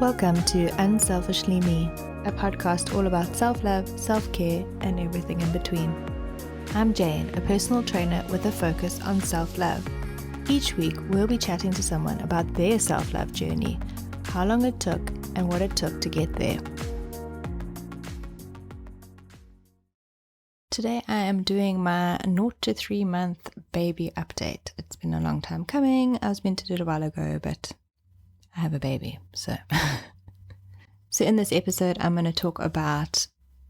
Welcome to Unselfishly Me, a podcast all about self-love, self-care, and everything in between. I'm Jane, a personal trainer with a focus on self-love. Each week, we'll be chatting to someone about their self-love journey, how long it took, and what it took to get there. Today, I am doing my 0 to 3 month baby update. It's been a long time coming. I was meant to do it a while ago, but I have a baby, so. So in this episode, I'm going to talk about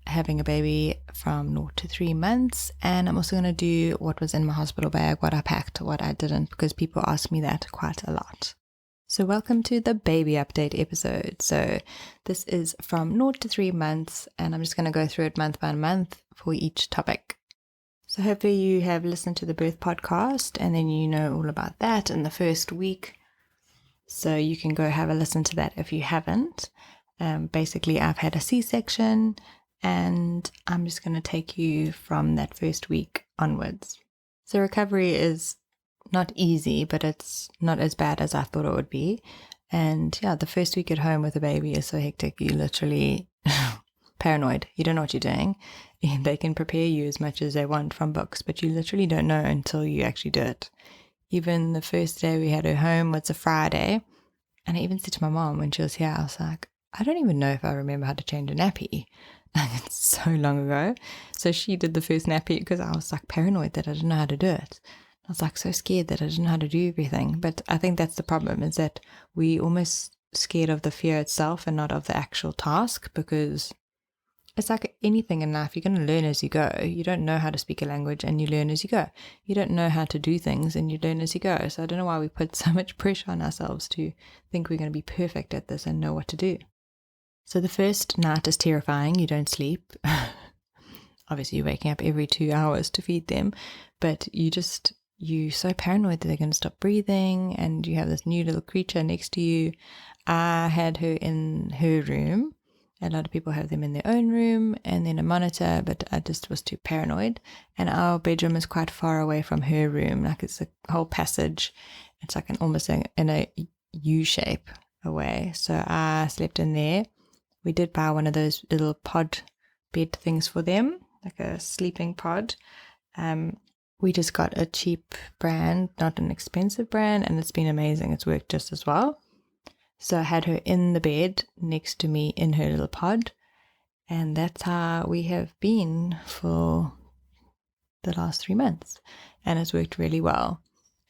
having a baby from 0 to 3 months, and I'm also going to do what was in my hospital bag, what I packed, what I didn't, because people ask me that quite a lot. So welcome to the baby update episode. So this is from 0 to 3 months, and I'm just going to go through it month by month for each topic. So hopefully you have listened to the birth podcast, and then you know all about that in the first week. So you can go have a listen to that if you haven't. Basically, I've had a C-section, and I'm just going to take you from that first week onwards. So recovery is not easy, but it's not as bad as I thought it would be. And yeah, the first week at home with a baby is so hectic. You literally paranoid. You don't know what you're doing. They can prepare you as much as they want from books, but you literally don't know until you actually do it. Even the first day we had her home was a Friday, and I even said to my mom when she was here, I was like, I don't even know if I remember how to change a nappy. It's so long ago. So she did the first nappy because I was like paranoid that I didn't know how to do it. I was like so scared that I didn't know how to do everything. But I think that's the problem, is that we almost scared of the fear itself and not of the actual task, because it's like anything in life, you're going to learn as you go. You don't know how to speak a language and you learn as you go. You don't know how to do things and you learn as you go. So I don't know why we put so much pressure on ourselves to think we're going to be perfect at this and know what to do. So the first night is terrifying. You don't sleep. Obviously, you're waking up every 2 hours to feed them, but you're so paranoid that they're going to stop breathing, and you have this new little creature next to you. I had her in her room. A lot of people have them in their own room and then a monitor, but I just was too paranoid. And our bedroom is quite far away from her room. Like it's a whole passage. It's like almost in a U shape away. So I slept in there. We did buy one of those little pod bed things for them, like a sleeping pod. We just got a cheap brand, not an expensive brand, and it's been amazing. It's worked just as well. So I had her in the bed next to me in her little pod, and that's how we have been for the last 3 months, and it's worked really well.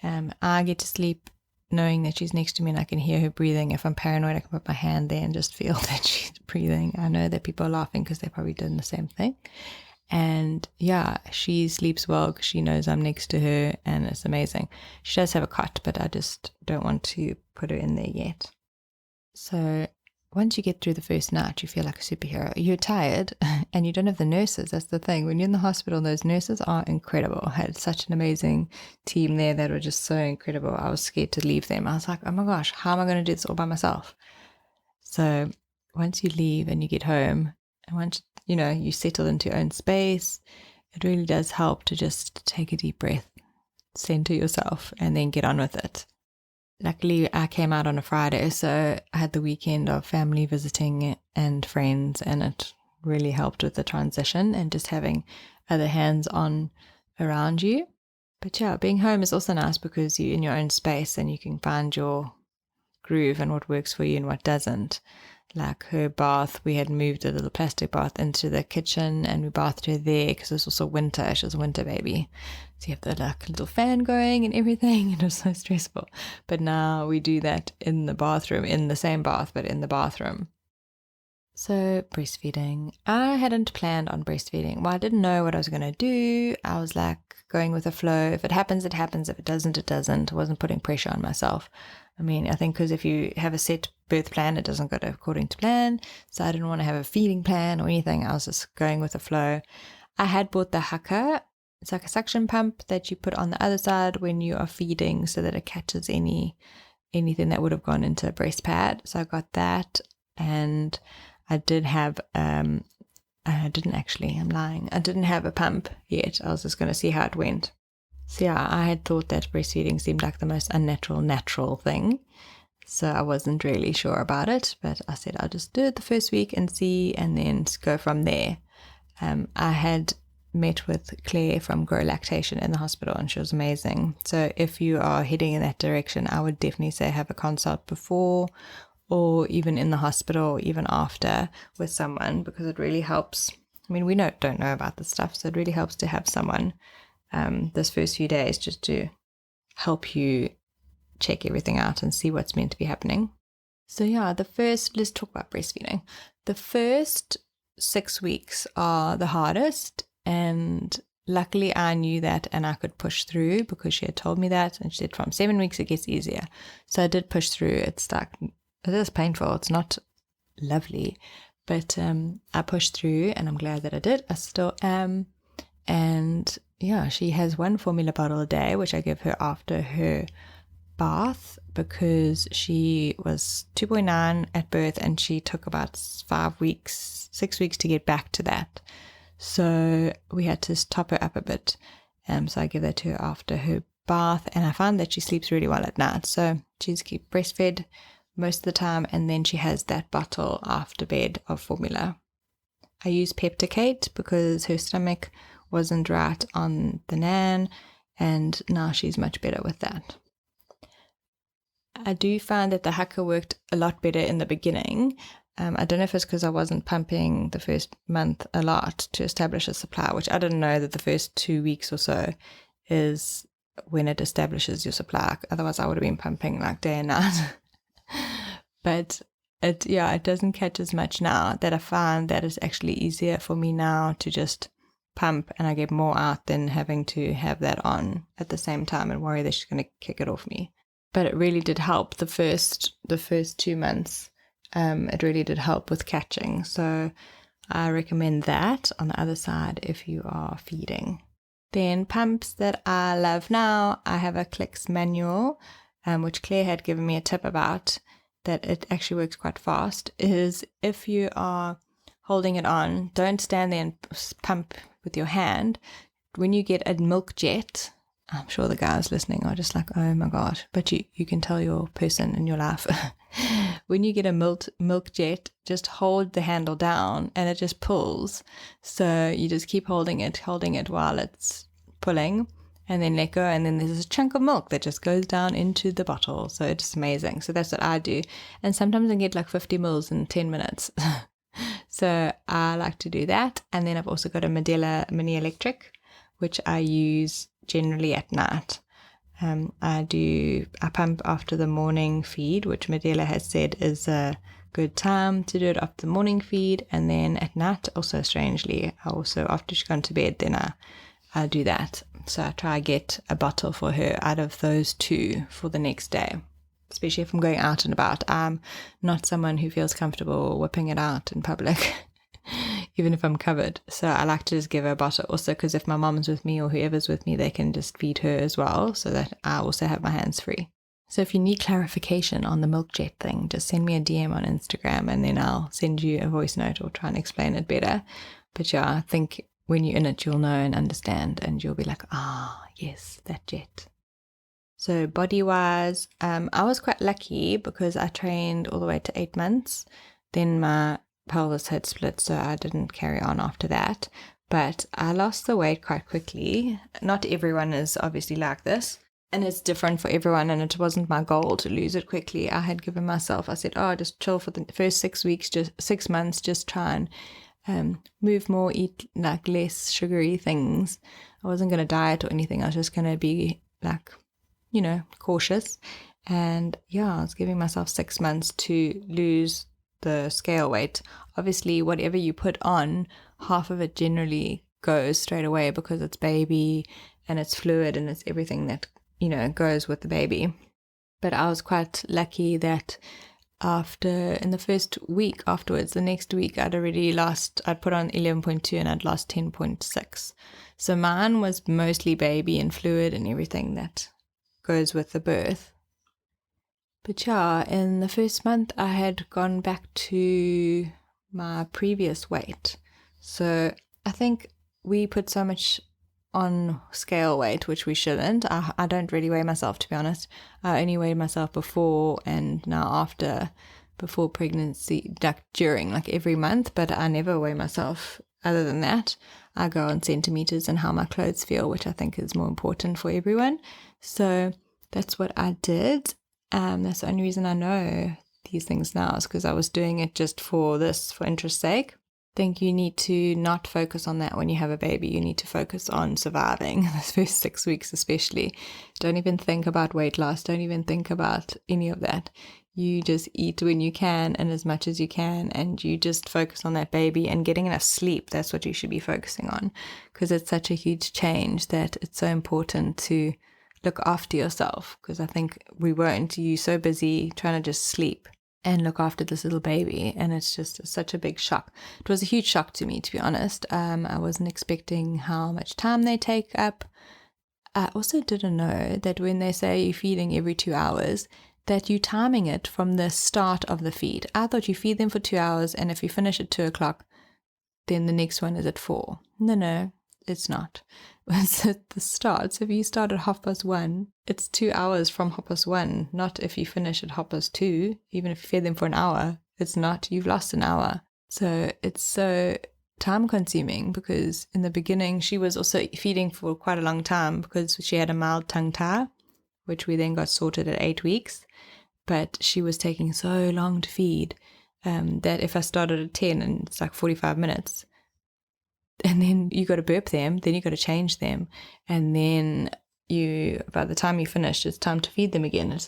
I get to sleep knowing that she's next to me and I can hear her breathing. If I'm paranoid, I can put my hand there and just feel that she's breathing. I know that people are laughing because they probably did the same thing. And yeah, she sleeps well because she knows I'm next to her, and it's amazing. She does have a cot, but I just don't want to put her in there yet. So once you get through the first night, you feel like a superhero. You're tired and you don't have the nurses. That's the thing. When you're in the hospital, those nurses are incredible. I had such an amazing team there that were just so incredible. I was scared to leave them. I was like, oh my gosh, how am I going to do this all by myself? So once you leave and you get home, and once you settle into your own space, it really does help to just take a deep breath, center yourself, and then get on with it. Luckily, I came out on a Friday, so I had the weekend of family visiting and friends, and it really helped with the transition and just having other hands on around you. But yeah, being home is also nice because you're in your own space and you can find your groove and what works for you and what doesn't. Like her bath, we had moved a little plastic bath into the kitchen and we bathed her there because it was also winter. She was a winter baby. So you have the little fan going and everything. It was so stressful. But now we do that in the bathroom, in the same bath, but in the bathroom. So breastfeeding. I hadn't planned on breastfeeding. Well, I didn't know what I was going to do. I was like going with the flow. If it happens, it happens. If it doesn't, it doesn't. I wasn't putting pressure on myself. I think because if you have a set birth plan, it doesn't go according to plan. So I didn't want to have a feeding plan or anything. I was just going with the flow. I had bought the haka. It's like a suction pump that you put on the other side when you are feeding so that it catches anything that would have gone into a breast pad. So I got that, and I did have, I'm lying. I didn't have a pump yet. I was just going to see how it went. So yeah, I had thought that breastfeeding seemed like the most unnatural, natural thing. So I wasn't really sure about it, but I said I'll just do it the first week and see, and then go from there. I had met with Claire from Grow Lactation in the hospital, and she was amazing. So if you are heading in that direction, I would definitely say have a consult before, or even in the hospital, even after, with someone, because it really helps. I mean, we don't know about this stuff, so it really helps to have someone this first few days just to help you check everything out and see what's meant to be happening. So yeah, let's talk about breastfeeding. The first 6 weeks are the hardest, and luckily I knew that and I could push through because she had told me that, and she said from 7 weeks it gets easier. So I did push through. It is painful. It's not lovely, but I pushed through, and I'm glad that I did. I still am. And yeah, she has one formula bottle a day, which I give her after her bath, because she was 2.9 at birth and she took about 6 weeks to get back to that. So we had to top her up a bit. So I give that to her after her bath, and I found that she sleeps really well at night. So she's keep breastfed most of the time, and then she has that bottle after bed of formula. I use Pepticate because her stomach wasn't right on the Nan, and now she's much better with that. I do find that the Haka worked a lot better in the beginning. I don't know if it's because I wasn't pumping the first month a lot to establish a supply, which I didn't know that the first 2 weeks or so is when it establishes your supply. Otherwise, I would have been pumping like day and night. But it doesn't catch as much now, that I find that it's actually easier for me now to just pump and I get more out than having to have that on at the same time and worry that she's going to kick it off me. But it really did help the first 2 months. It really did help with catching. So I recommend that on the other side if you are feeding. Then pumps that I love now, I have a Clicks manual, which Claire had given me a tip about, that it actually works quite fast, is if you are holding it on, don't stand there and pump with your hand. When you get a milk jet, I'm sure the guys listening are just like, oh my gosh, but you can tell your person in your life. When you get a milk jet, just hold the handle down and it just pulls. So you just keep holding it while it's pulling, and then let go, and then there's a chunk of milk that just goes down into the bottle. So it's amazing. So that's what I do. And sometimes I get like 50 mils in 10 minutes. So I like to do that. And then I've also got a Medela Mini Electric, which I use generally at night. I pump after the morning feed, which Medela has said is a good time to do it after the morning feed. And then at night, also strangely, after she's gone to bed, then I do that. So I try to get a bottle for her out of those two for the next day, especially if I'm going out and about. I'm not someone who feels comfortable whipping it out in public, even if I'm covered. So I like to just give her a bottle also, because if my mom's with me or whoever's with me, they can just feed her as well, so that I also have my hands free. So if you need clarification on the milk jet thing, just send me a DM on Instagram and then I'll send you a voice note or try and explain it better. But yeah, I think when you're in it, you'll know and understand, and you'll be like, yes, that jet. So body-wise, I was quite lucky because I trained all the way to 8 months. Then my pelvis had split, so I didn't carry on after that. But I lost the weight quite quickly. Not everyone is obviously like this, and it's different for everyone, and it wasn't my goal to lose it quickly. I had given myself, I said, just chill for the first 6 weeks, just 6 months, just try and move more, eat like less sugary things. I wasn't going to diet or anything. I was just going to be like, cautious. And yeah, I was giving myself 6 months to lose the scale weight. Obviously, whatever you put on, half of it generally goes straight away because it's baby and it's fluid and it's everything that, goes with the baby. But I was quite lucky that in the first week afterwards, the next week, I'd put on 11.2 and I'd lost 10.6. So mine was mostly baby and fluid and everything that goes with the birth. But yeah, in the first month, I had gone back to my previous weight. So I think we put so much on scale weight, which we shouldn't. I don't really weigh myself, to be honest. I only weighed myself before and now after, before pregnancy, during, like every month, but I never weigh myself other than that. I go on centimeters and how my clothes feel, which I think is more important for everyone. So that's what I did. That's the only reason I know these things now is because I was doing it just for interest's sake. I think you need to not focus on that when you have a baby. You need to focus on surviving the first 6 weeks especially. Don't even think about weight loss. Don't even think about any of that. You just eat when you can and as much as you can, and you just focus on that baby and getting enough sleep. That's what you should be focusing on, because it's such a huge change that it's so important to look after yourself, because I think we weren't. You so busy trying to just sleep and look after this little baby, and it's just such a big shock. It was a huge shock to me, to be honest. I wasn't expecting how much time they take up. I also didn't know that when they say you're feeding every 2 hours, that you're timing it from the start of the feed. I thought you feed them for 2 hours, and if you finish at 2 o'clock, then the next one is at 4. No, it's not. It's at the start. So if you start at 1:30, it's 2 hours from 1:30, not if you finish at 2:30. Even if you feed them for an hour, it's not. You've lost an hour. So it's so time consuming, because in the beginning she was also feeding for quite a long time because she had a mild tongue tie, which we then got sorted at 8 weeks. But she was taking so long to feed that if I started at 10 and it's like 45 minutes, and then you got to burp them, then you got to change them, and then by the time you finish, it's time to feed them again.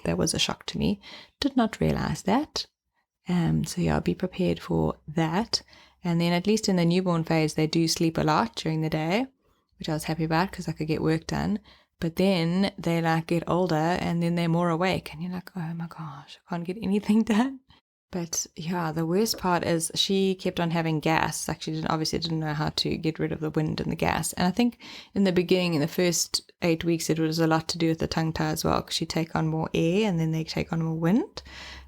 That was a shock to me. Did not realize that. So yeah, be prepared for that. And then at least in the newborn phase, they do sleep a lot during the day, which I was happy about because I could get work done. But then they like get older and then they're more awake, and you're like, oh my gosh, I can't get anything done. But yeah, the worst part is she kept on having gas. Like she obviously didn't know how to get rid of the wind and the gas. And I think in the beginning, in the first 8 weeks, it was a lot to do with the tongue tie as well, because she take on more air and then they take on more wind.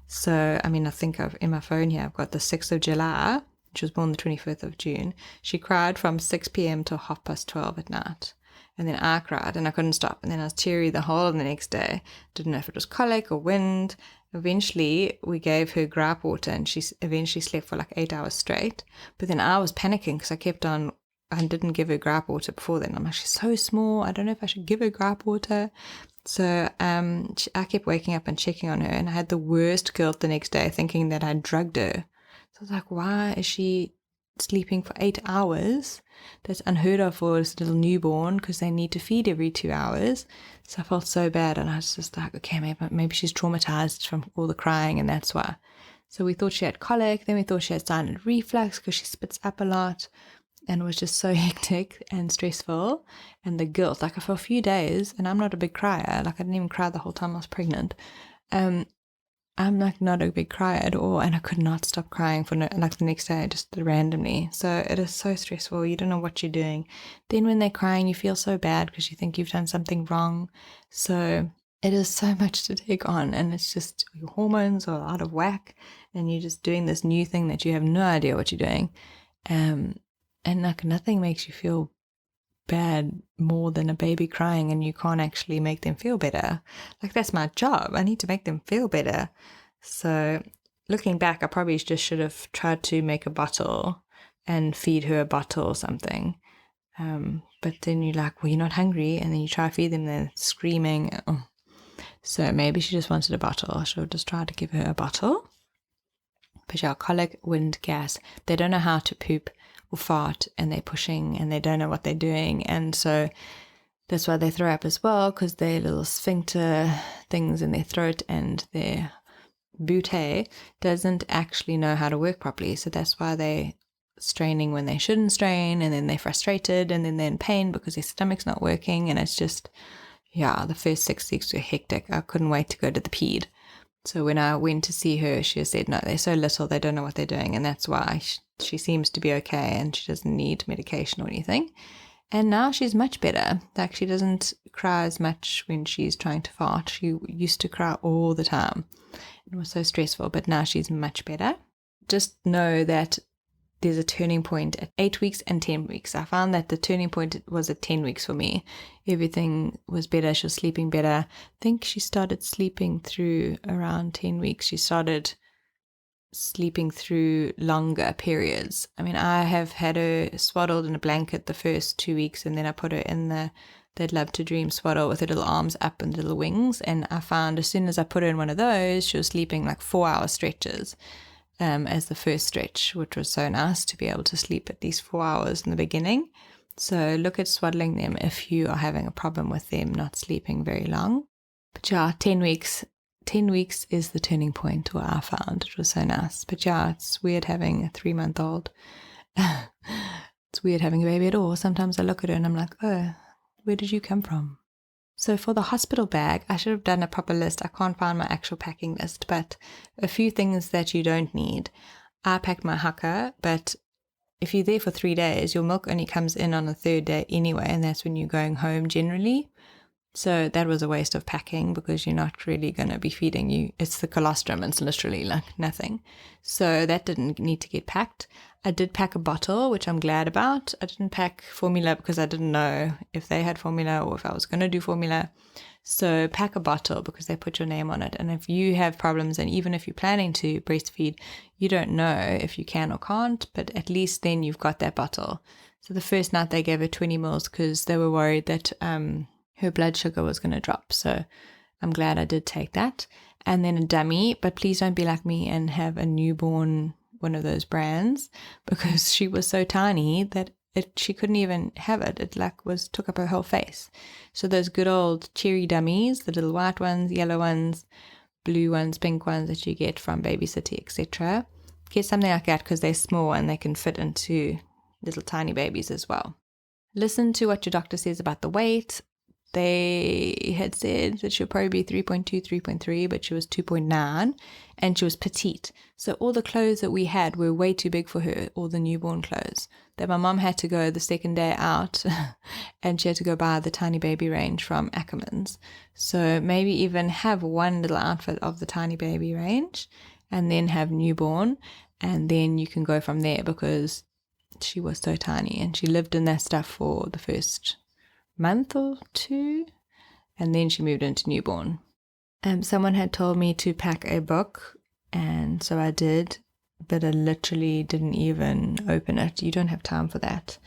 So, I mean, I think in my phone here, I've got the 6th of July. She was born the 25th of June. She cried from 6 p.m. to 12:30 at night. And then I cried and I couldn't stop. And then I was teary the whole of the next day. Didn't know if it was colic or wind. Eventually, we gave her gripe water and she eventually slept for like 8 hours straight. But then I was panicking because I didn't give her gripe water before then. I'm like, she's so small. I don't know if I should give her gripe water. So I kept waking up and checking on her, and I had the worst guilt the next day thinking that I drugged her. So I was like, why is she sleeping for 8 hours? That's unheard of for this little newborn, because they need to feed every 2 hours. So I felt so bad, and I was just like, okay, maybe she's traumatized from all the crying, and that's why. So we thought she had colic, then we thought she had silent reflux because she spits up a lot, and it was just so hectic and stressful. And the guilt, like for a few days, and I'm not a big crier, like I didn't even cry the whole time I was pregnant. I'm like not a big crier at all, and I could not stop crying for the next day, just randomly. So it is so stressful. You don't know what you're doing. Then when they're crying, you feel so bad because you think you've done something wrong. So it is so much to take on, and it's just your hormones are out of whack, and you're just doing this new thing that you have no idea what you're doing. And like nothing makes you feel bad more than a baby crying, and you can't actually make them feel better. Like that's my job. I need to make them feel better. So looking back, I probably just should have tried to make a bottle and feed her a bottle or something. But then you're like, well, you're not hungry, and then you try to feed them, they're screaming. So maybe she just wanted a bottle. I should have just tried to give her a bottle. But yeah, colic, wind, gas. They don't know how to poop or fart, and they're pushing and they don't know what they're doing, and so that's why they throw up as well, because their little sphincter things in their throat and their butey doesn't actually know how to work properly. So that's why they're straining when they shouldn't strain, and then they're frustrated, and then they're in pain because their stomach's not working. And it's just, yeah, the first 6 weeks were hectic. I couldn't wait to go to the ped. So when I went to see her, she said, no, they're so little, they don't know what they're doing. And that's why she seems to be okay, and she doesn't need medication or anything. And now she's much better. Like she doesn't cry as much when she's trying to fart. She used to cry all the time. It was so stressful, but now she's much better. Just know that there's a turning point at 8 weeks and 10 weeks. I found that the turning point was at 10 weeks for me. Everything was better. She was sleeping better. I think she started sleeping through around 10 weeks. She started sleeping through longer periods. I mean, I have had her swaddled in a blanket the first 2 weeks, and then I put her in they'd love to dream swaddle with her little arms up and little wings. And I found as soon as I put her in one of those, she was sleeping like 4-hour stretches as the first stretch, which was so nice to be able to sleep at least 4 hours in the beginning. So look at swaddling them if you are having a problem with them not sleeping very long. But yeah, 10 weeks is the turning point, what I found. It was so nice. But yeah, it's weird having a 3-month-old. It's weird having a baby at all. Sometimes I look at her and I'm like, oh, where did you come from? So for the hospital bag, I should have done a proper list. I can't find my actual packing list, but a few things that you don't need. I packed my haka, but if you're there for 3 days, your milk only comes in on the 3rd day anyway, and that's when you're going home generally. So that was a waste of packing because you're not really going to be feeding you. It's the colostrum. It's literally like nothing. So that didn't need to get packed. I did pack a bottle, which I'm glad about. I didn't pack formula because I didn't know if they had formula or if I was going to do formula. So pack a bottle because they put your name on it. And if you have problems, and even if you're planning to breastfeed, you don't know if you can or can't, but at least then you've got that bottle. So the first night they gave her 20 mils because they were worried that her blood sugar was going to drop. So I'm glad I did take that. And then a dummy, but please don't be like me and have a newborn, one of those brands, because she was so tiny that she couldn't even have it. It took up her whole face. So those good old cherry dummies, the little white ones, yellow ones, blue ones, pink ones that you get from Baby City, etc. Get something like that because they're small and they can fit into little tiny babies as well. Listen to what your doctor says about the weight. They had said that she'll probably be 3.2, 3.3, but she was 2.9 and she was petite. So all the clothes that we had were way too big for her, all the newborn clothes, that my mom had to go the second day out and she had to go buy the tiny baby range from Ackermans. So maybe even have one little outfit of the tiny baby range and then have newborn, and then you can go from there because she was so tiny and she lived in that stuff for the first month or 2, and then she moved into newborn. Someone had told me to pack a book, and so I did, but I literally didn't even open it. You don't have time for that.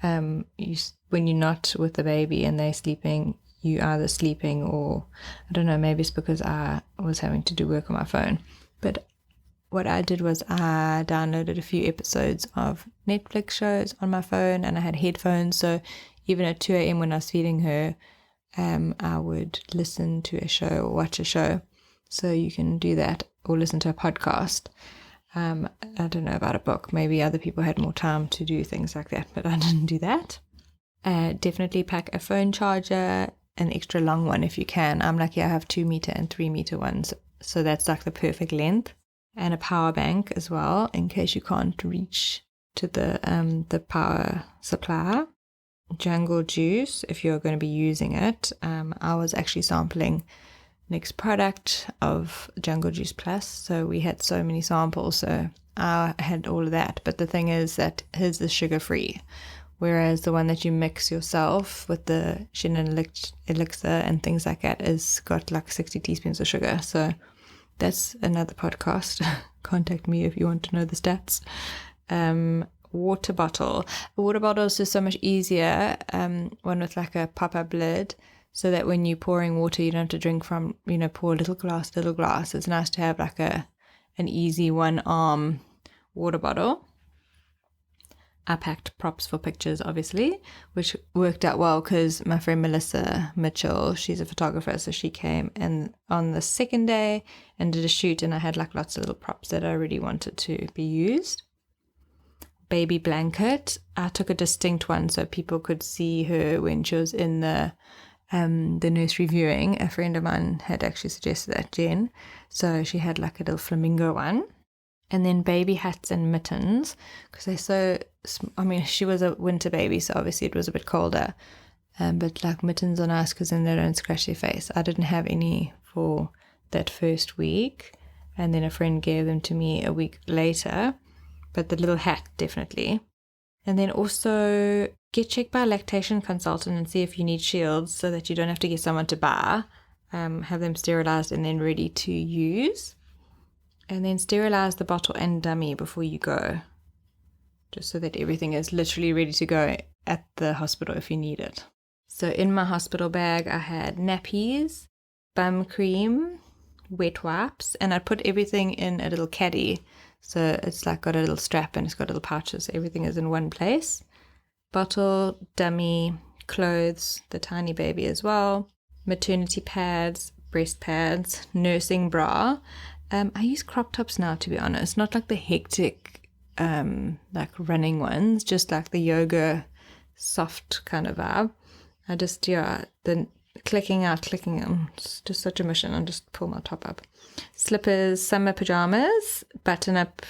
When you're not with the baby and they're sleeping, you either sleeping or, I don't know, maybe it's because I was having to do work on my phone. But what I did was I downloaded a few episodes of Netflix shows on my phone, and I had headphones, so even at 2 a.m. when I was feeding her, I would listen to a show or watch a show. So you can do that, or listen to a podcast. I don't know about a book. Maybe other people had more time to do things like that, but I didn't do that. Definitely pack a phone charger, an extra long one if you can. I'm lucky I have 2 meter and 3 meter ones, so that's like the perfect length. And a power bank as well, in case you can't reach to the power supply. Jungle juice, if you're going to be using it. I was actually sampling Nick's product of Jungle Juice Plus, so we had so many samples, so I had all of that. But the thing is that his is sugar-free, whereas the one that you mix yourself with the Shannon elixir and things like that is got like 60 teaspoons of sugar. So that's another podcast. Contact me if you want to know the stats. Water bottle. A water bottle is just so much easier, one with like a pop-up lid, so that when you're pouring water you don't have to drink from, pour little glass. It's nice to have like an easy one-arm water bottle. I packed props for pictures, obviously, which worked out well because my friend Melissa Mitchell, she's a photographer, so she came and on the second day and did a shoot, and I had like lots of little props that I really wanted to be used. Baby blanket. I took a distinct one so people could see her when she was in the nursery viewing. A friend of mine had actually suggested that, Jen. So she had like a little flamingo one. And then baby hats and mittens, because they're so, she was a winter baby, so obviously it was a bit colder. But like mittens are nice because then they don't scratch their face. I didn't have any for that first week, and then a friend gave them to me a week later. but the little hat definitely. And then also get checked by a lactation consultant and see if you need shields so that you don't have to get someone to buy. Have them sterilized and then ready to use. And then sterilize the bottle and dummy before you go, just so that everything is literally ready to go at the hospital if you need it. So in my hospital bag, I had nappies, bum cream, wet wipes, and I put everything in a little caddy. So it's like got a little strap and it's got little pouches. So everything is in one place. Bottle, dummy, clothes, the tiny baby as well, maternity pads, breast pads, nursing bra. I use crop tops now, to be honest, not like the hectic, like running ones, just like the yoga soft kind of vibe. I just, the clicking in, it's just such a mission. I'll just pull my top up. Slippers, summer pajamas, button up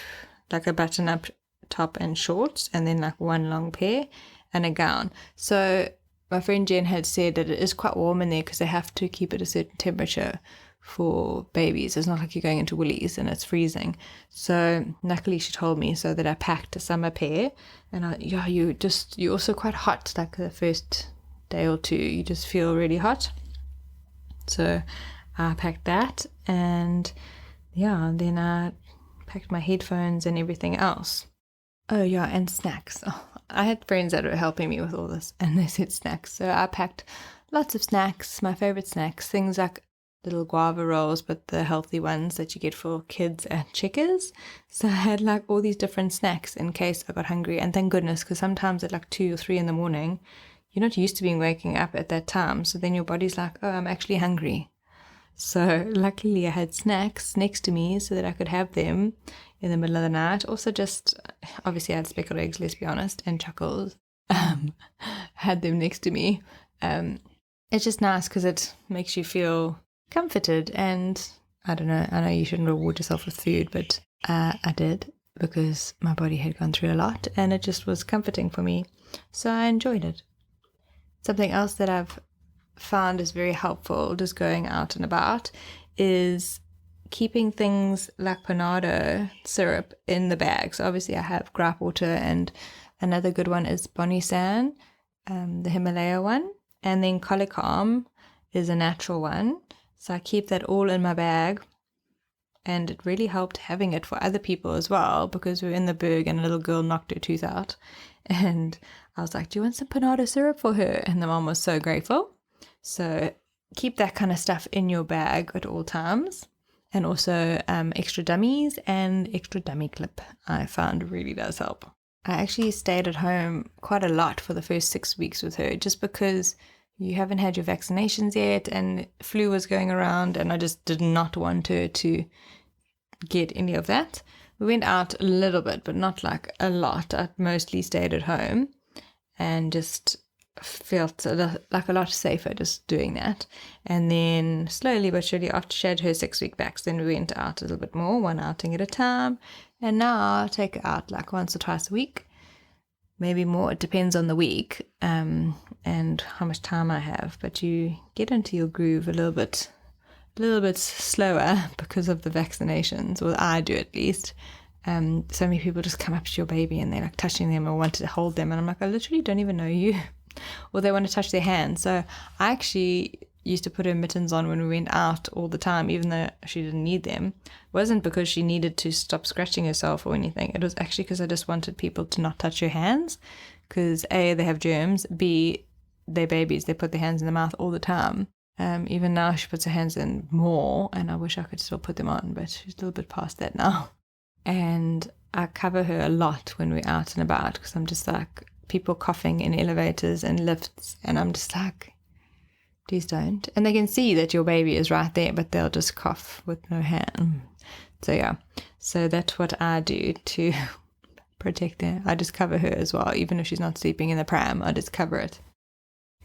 top and shorts, and then like one long pair and a gown. So my friend Jen had said that it is quite warm in there because they have to keep it a certain temperature for babies. It's not like you're going into Woolies and it's freezing. So luckily she told me, so that I packed a summer pair. And you're also quite hot, like the first day or two, you just feel really hot. So I packed that, and then I packed my headphones and everything else. Oh yeah, and snacks. I had friends that were helping me with all this, and they said snacks. So I packed lots of snacks, my favorite snacks, things like little guava rolls, but the healthy ones that you get for kids at Checkers. So I had like all these different snacks in case I got hungry. And thank goodness, because sometimes at like 2 or 3 in the morning, you're not used to being waking up at that time. So then your body's like, oh, I'm actually hungry. So luckily I had snacks next to me so that I could have them in the middle of the night. Also just, obviously I had speckled eggs, let's be honest, and chuckles. Had them next to me. It's just nice because it makes you feel comforted, and I know you shouldn't reward yourself with food, but I did, because my body had gone through a lot and it just was comforting for me. So I enjoyed it. Something else that I've found is very helpful just going out and about is keeping things like Panado syrup in the bag. So obviously I have gripe water, and another good one is Bonisan, the Himalaya one, and then Colicalm is a natural one. So I keep that all in my bag, and it really helped having it for other people as well, because we were in the Berg and a little girl knocked her tooth out, and I was like, do you want some Panado syrup for her? And the mom was so grateful. So keep that kind of stuff in your bag at all times. And also extra dummies and extra dummy clip, I found really does help. I actually stayed at home quite a lot for the first 6 weeks with her, just because you haven't had your vaccinations yet and flu was going around, and I just did not want her to get any of that. We went out a little bit, but not like a lot. I mostly stayed at home and just felt like a lot safer just doing that. And then slowly but surely, after she had her 6-week vax, then we went out a little bit more, one outing at a time. And now I take her out like once or twice a week, maybe more. It depends on the week and how much time I have. But you get into your groove a little bit slower because of the vaccinations. Well, I do at least. So many people just come up to your baby and they're like touching them or want to hold them, and I'm like, I literally don't even know you. Or they want to touch their hands. So I actually used to put her mittens on when we went out all the time, even though she didn't need them. It wasn't because she needed to stop scratching herself or anything. It was actually because I just wanted people to not touch her hands, because A, they have germs, B, they're babies, they put their hands in the mouth all the time. Even now she puts her hands in more, and I wish I could still put them on, but she's a little bit past that now. And I cover her a lot when we're out and about, because I'm just like, people coughing in elevators and lifts, and I'm just like, please don't. And they can see that your baby is right there, but they'll just cough with no hand. So yeah, so that's what I do to protect her. I just cover her as well, even if she's not sleeping in the pram, I just cover it.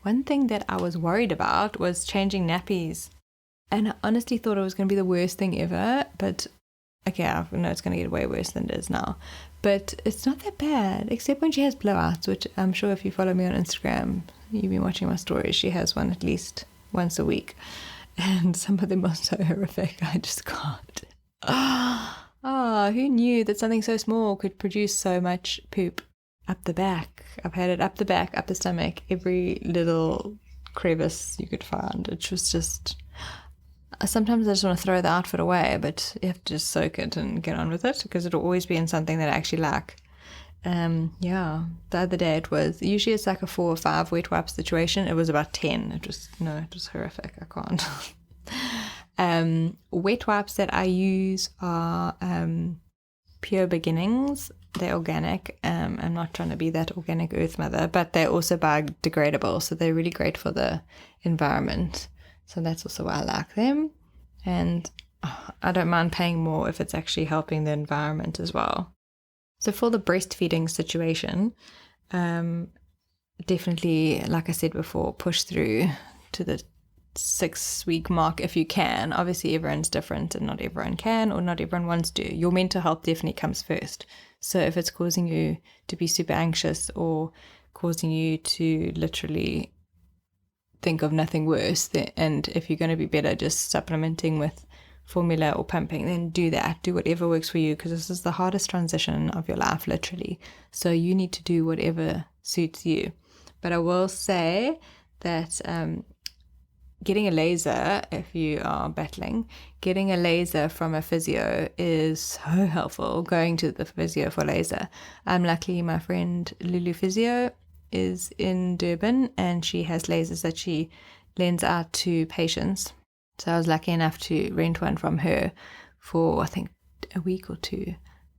One thing that I was worried about was changing nappies, and I honestly thought it was going to be the worst thing ever, but okay, I know it's going to get way worse than it is now. But it's not that bad, except when she has blowouts, which I'm sure if you follow me on Instagram, you've been watching my stories, she has one at least once a week. And some of them are so horrific, I just can't. I who knew that something so small could produce so much poop up the back? I've had it up the back, up the stomach, every little crevice you could find. It was just, sometimes I just want to throw the outfit away, but you have to just soak it and get on with it, because it'll always be in something that I actually like. The other day usually it's like a 4 or 5 wet wipe situation. It was about 10. It was horrific. I can't. Wet wipes that I use are Pure Beginnings. They're organic. I'm not trying to be that organic earth mother, but they're also biodegradable, so they're really great for the environment. So that's also why I like them. And I don't mind paying more if it's actually helping the environment as well. So for the breastfeeding situation, definitely, like I said before, push through to the 6-week mark if you can. Obviously, everyone's different and not everyone can, or not everyone wants to. Your mental health definitely comes first. So if it's causing you to be super anxious or causing you to literally think of nothing worse, and if you're going to be better just supplementing with formula or pumping, then do that. Do whatever works for you, because this is the hardest transition of your life, literally. So you need to do whatever suits you. But I will say that getting a laser, if you are battling, getting a laser from a physio is so helpful, going to the physio for laser. Luckily, my friend Lulu Physio is in Durban, and she has lasers that she lends out to patients. So I was lucky enough to rent one from her for, I think, a week or 2.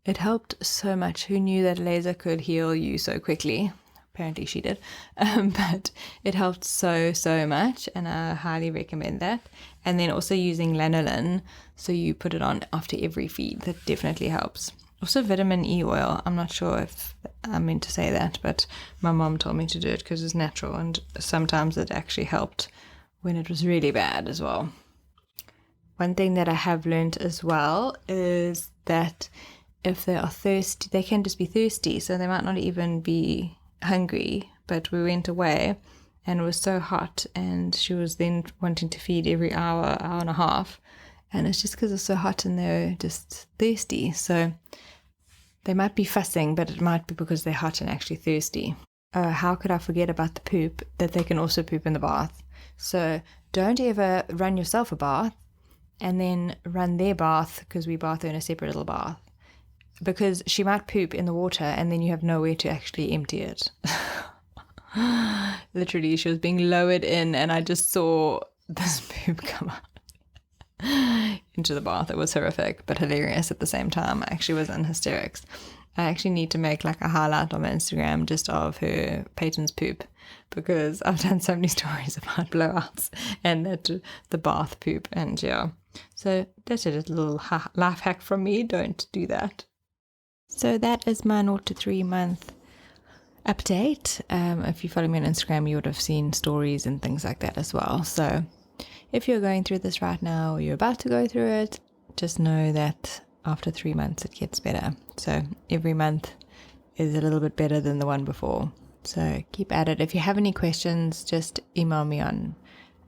It helped so much. Who knew that a laser could heal you so quickly? Apparently she did. But it helped so much, and I highly recommend that. And then also using lanolin, so you put it on after every feed. That definitely helps. Also vitamin E oil. I'm not sure if I meant to say that, but my mom told me to do it because it's natural, and sometimes it actually helped when it was really bad as well. One thing that I have learned as well is that if they are thirsty, they can just be thirsty, so they might not even be hungry. But we went away and it was so hot, and she was then wanting to feed every hour and a half, and it's just because it's so hot and they're just thirsty. So they might be fussing, but it might be because they're hot and actually thirsty. How could I forget about the poop, that they can also poop in the bath? So don't ever run yourself a bath and then run their bath, because we bath her in a separate little bath, because she might poop in the water and then you have nowhere to actually empty it. Literally, she was being lowered in and I just saw this poop come out into the bath. It was horrific, but hilarious at the same time. I actually was in hysterics. I actually need to make like a highlight on my Instagram just of her Peyton's poop, because I've done so many stories about blowouts and the bath poop, and yeah. So that's a little life hack from me. Don't do that. So that is my 0 to 3 month update. If you follow me on Instagram, you would have seen stories and things like that as well. So if you're going through this right now, or you're about to go through it, just know that after 3 months it gets better. So every month is a little bit better than the one before. So keep at it. If you have any questions, just email me on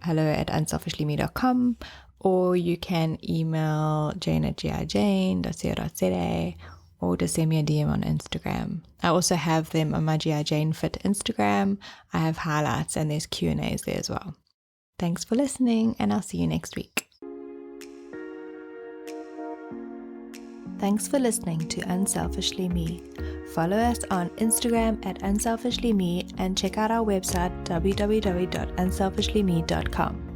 hello@unselfishlyme.com, or you can email jane@gijane.co.za, or just send me a DM on Instagram. I also have them on my GI Jane Fit Instagram. I have highlights and there's Q&As there as well. Thanks for listening, and I'll see you next week. Thanks for listening to Unselfishly Me. Follow us on Instagram @unselfishlyme, and check out our website www.unselfishlyme.com.